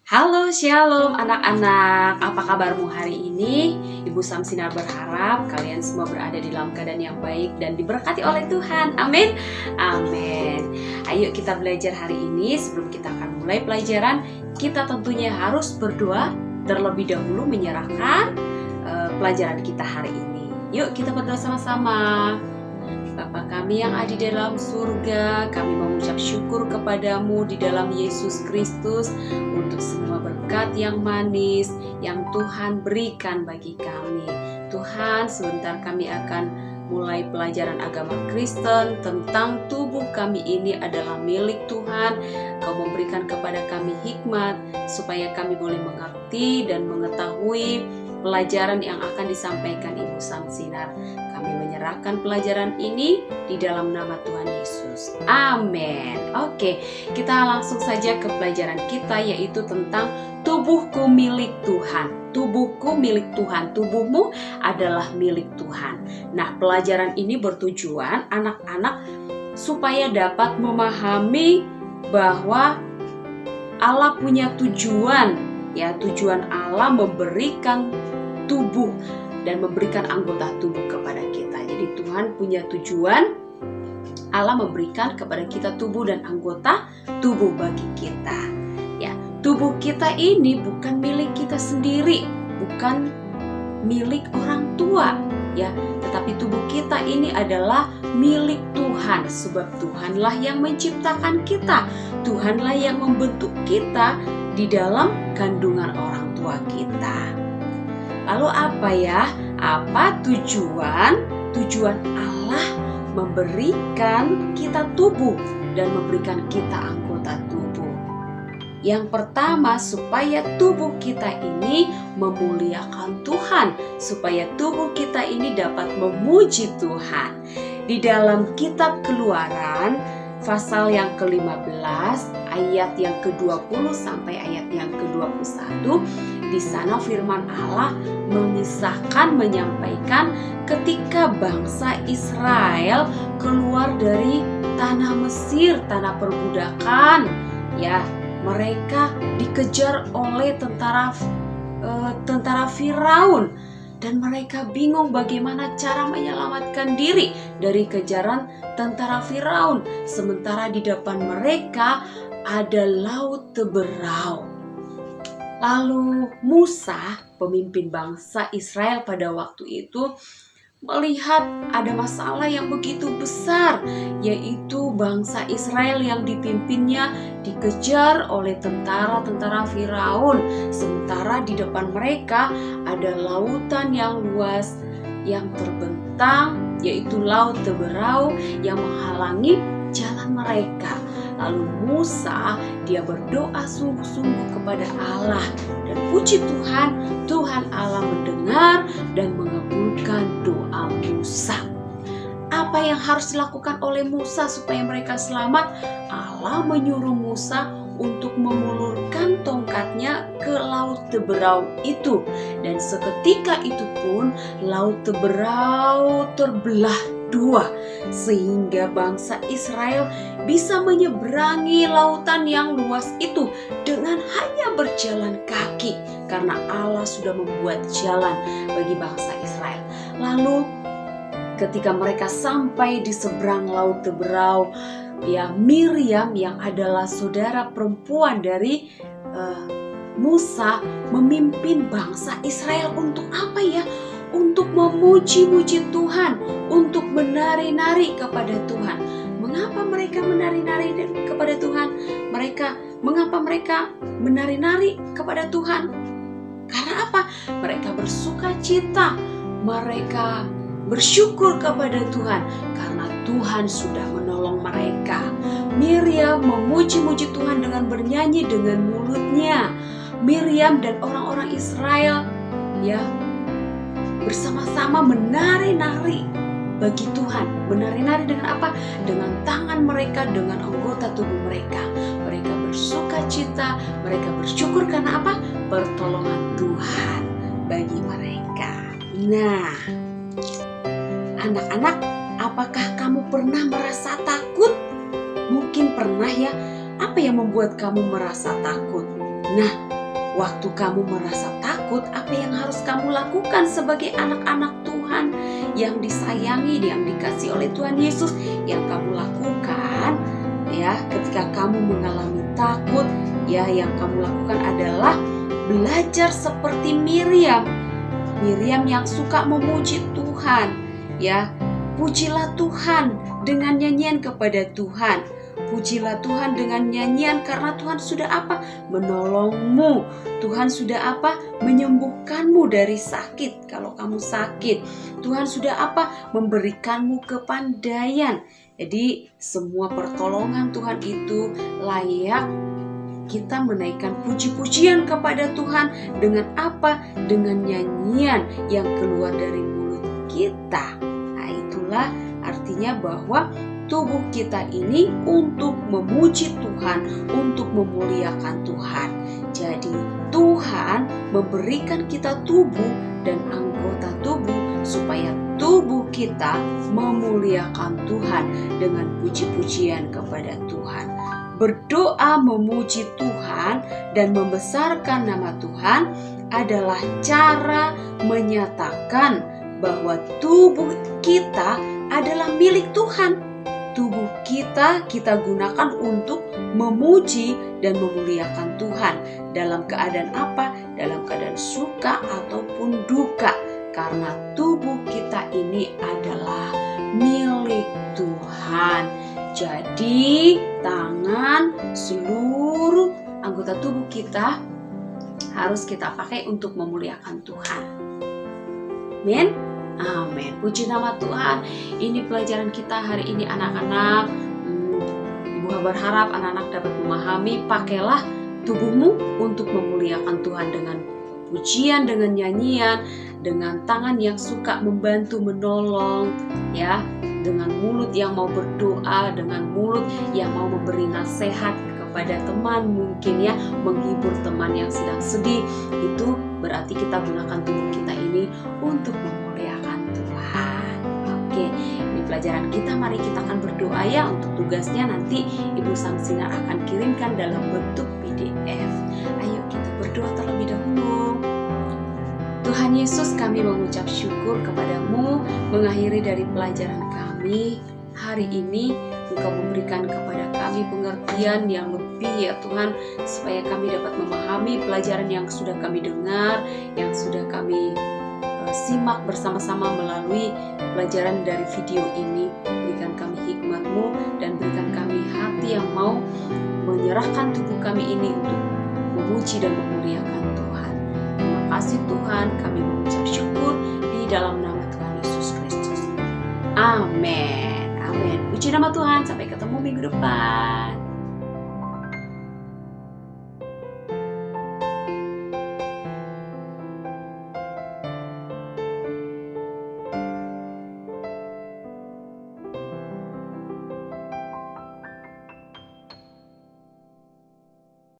Halo Shalom anak-anak, apa kabarmu hari ini? Ibu Samsinar berharap kalian semua berada di dalam keadaan yang baik dan diberkati oleh Tuhan. Amin. Amin. Ayo kita belajar hari ini. Sebelum kita akan mulai pelajaran, kita tentunya harus berdoa terlebih dahulu menyerahkan pelajaran kita hari ini. Yuk kita berdoa sama-sama. Bapa kami yang ada di dalam surga, kami mengucap syukur kepadamu di dalam Yesus Kristus untuk semua berkat yang manis yang Tuhan berikan bagi kami. Tuhan, sebentar kami akan mulai pelajaran agama Kristen tentang tubuh kami ini adalah milik Tuhan. Kau memberikan kepada kami hikmat supaya kami boleh mengerti dan mengetahui pelajaran yang akan disampaikan Ibu Samsinar. Kami menyerahkan pelajaran ini di dalam nama Tuhan Yesus. Amin. Oke, kita langsung saja ke pelajaran kita, yaitu tentang tubuhku milik Tuhan. Tubuhku milik Tuhan. Tubuhmu adalah milik Tuhan. Nah, pelajaran ini bertujuan anak-anak supaya dapat memahami bahwa Allah punya tujuan. Ya, tujuan Allah memberikan tubuh dan memberikan anggota tubuh kepada kita. Jadi Tuhan punya tujuan, Allah memberikan kepada kita tubuh dan anggota tubuh bagi kita. Ya, tubuh kita ini bukan milik kita sendiri, bukan milik orang tua, ya, tetapi tubuh kita ini adalah milik Tuhan, sebab Tuhanlah yang menciptakan kita, Tuhanlah yang membentuk kita di dalam kandungan orang tua kita. Lalu apa ya? Apa tujuan Allah memberikan kita tubuh dan memberikan kita anggota tubuh? Yang pertama, supaya tubuh kita ini memuliakan Tuhan, supaya tubuh kita ini dapat memuji Tuhan. Di dalam kitab Keluaran pasal yang ke-15 ayat yang ke-20 sampai ayat yang ke-21, di sana firman Allah menyampaikan ketika bangsa Israel keluar dari tanah Mesir, tanah perbudakan, ya, mereka dikejar oleh tentara Firaun. Dan mereka bingung bagaimana cara menyelamatkan diri dari kejaran tentara Firaun. Sementara di depan mereka ada laut Teberau. Lalu Musa, pemimpin bangsa Israel pada waktu itu, melihat ada masalah yang begitu besar, yaitu bangsa Israel yang dipimpinnya dikejar oleh tentara-tentara Firaun. Sementara di depan mereka ada lautan yang luas yang terbentang, yaitu laut Teberau yang menghalangi jalan mereka. Lalu Musa, dia berdoa sungguh-sungguh kepada Allah, dan puji Tuhan, Tuhan Allah mendengar dan mengabulkan doa Musa. Apa yang harus dilakukan oleh Musa supaya mereka selamat? Allah menyuruh Musa untuk mengulurkan tongkatnya ke laut Teberau itu, dan seketika itu pun laut Teberau terbelah dua, sehingga bangsa Israel bisa menyeberangi lautan yang luas itu dengan hanya berjalan kaki, karena Allah sudah membuat jalan bagi bangsa Israel. Lalu ketika mereka sampai di seberang laut Teberau, ya, Miriam yang adalah saudara perempuan dari Musa memimpin bangsa Israel untuk apa ya? Untuk memuji-muji Tuhan, untuk menari-nari kepada Tuhan. Mengapa mereka menari-nari kepada Tuhan? Mengapa mereka menari-nari kepada Tuhan? Karena apa? Mereka bersuka cita, mereka bersyukur kepada Tuhan karena Tuhan sudah menolong mereka. Miriam memuji-muji Tuhan dengan bernyanyi dengan mulutnya. Miriam dan orang-orang Israel, ya, bersama-sama menari-nari bagi Tuhan. Menari-nari dengan apa? Dengan tangan mereka, dengan anggota tubuh mereka. Mereka bersuka cita, mereka bersyukur karena apa? Pertolongan Tuhan bagi mereka. Nah, anak-anak, apakah kamu pernah merasa takut? Mungkin pernah ya. Apa yang membuat kamu merasa takut? Nah, Waktu kamu merasa takut, apa yang harus kamu lakukan sebagai anak-anak Tuhan yang disayangi, yang dikasihi oleh Tuhan Yesus? Yang kamu lakukan ya, ketika kamu mengalami takut, ya, yang kamu lakukan adalah belajar seperti Miriam yang suka memuji Tuhan, ya. Pujilah Tuhan dengan nyanyian kepada Tuhan. Pujilah Tuhan dengan nyanyian karena Tuhan sudah apa? Menolongmu. Tuhan sudah apa? Menyembuhkanmu dari sakit. Kalau kamu sakit, Tuhan sudah apa? Memberikanmu kepandaian. Jadi semua pertolongan Tuhan itu layak kita menaikkan puji-pujian kepada Tuhan. Dengan apa? Dengan nyanyian yang keluar dari mulut kita. Nah, itulah artinya bahwa tubuh kita ini untuk memuji Tuhan, untuk memuliakan Tuhan. Jadi Tuhan memberikan kita tubuh dan anggota tubuh supaya tubuh kita memuliakan Tuhan dengan puji-pujian kepada Tuhan. Berdoa memuji Tuhan dan membesarkan nama Tuhan adalah cara menyatakan bahwa tubuh kita adalah milik Tuhan. Tubuh kita gunakan untuk memuji dan memuliakan Tuhan. Dalam keadaan apa? Dalam keadaan suka ataupun duka. Karena tubuh kita ini adalah milik Tuhan. Jadi tangan, seluruh anggota tubuh kita harus kita pakai untuk memuliakan Tuhan. Amin. Amin. Puji nama Tuhan. Ini pelajaran kita hari ini anak-anak. Ibu berharap anak-anak dapat memahami. Pakailah tubuhmu untuk memuliakan Tuhan dengan pujian, dengan nyanyian, dengan tangan yang suka membantu menolong, ya, dengan mulut yang mau berdoa, dengan mulut yang mau memberi nasihat kepada teman, mungkin ya, menghibur teman yang sedang sedih. Itu berarti kita gunakan tubuh kita ini untuk memuliakan Tuhan. Oke, ini pelajaran kita. Mari kita akan berdoa ya. Untuk tugasnya nanti Ibu Samsina akan kirimkan dalam bentuk PDF. Ayo kita berdoa terlebih dahulu. Tuhan Yesus, kami mengucap syukur kepadamu mengakhiri dari pelajaran kami hari ini. Engkau memberikan kepada kami pengertian yang lebih ya Tuhan, supaya kami dapat memahami pelajaran yang sudah kami dengar, yang sudah kami simak bersama-sama melalui pelajaran dari video ini. Berikan kami hikmat-Mu dan berikan kami hati yang mau menyerahkan tubuh kami ini untuk memuji dan memuliakan Tuhan. Terima kasih Tuhan, kami mengucap syukur di dalam nama Tuhan Yesus Kristus. Amin. Amin. Puji nama Tuhan. Sampai ketemu minggu depan.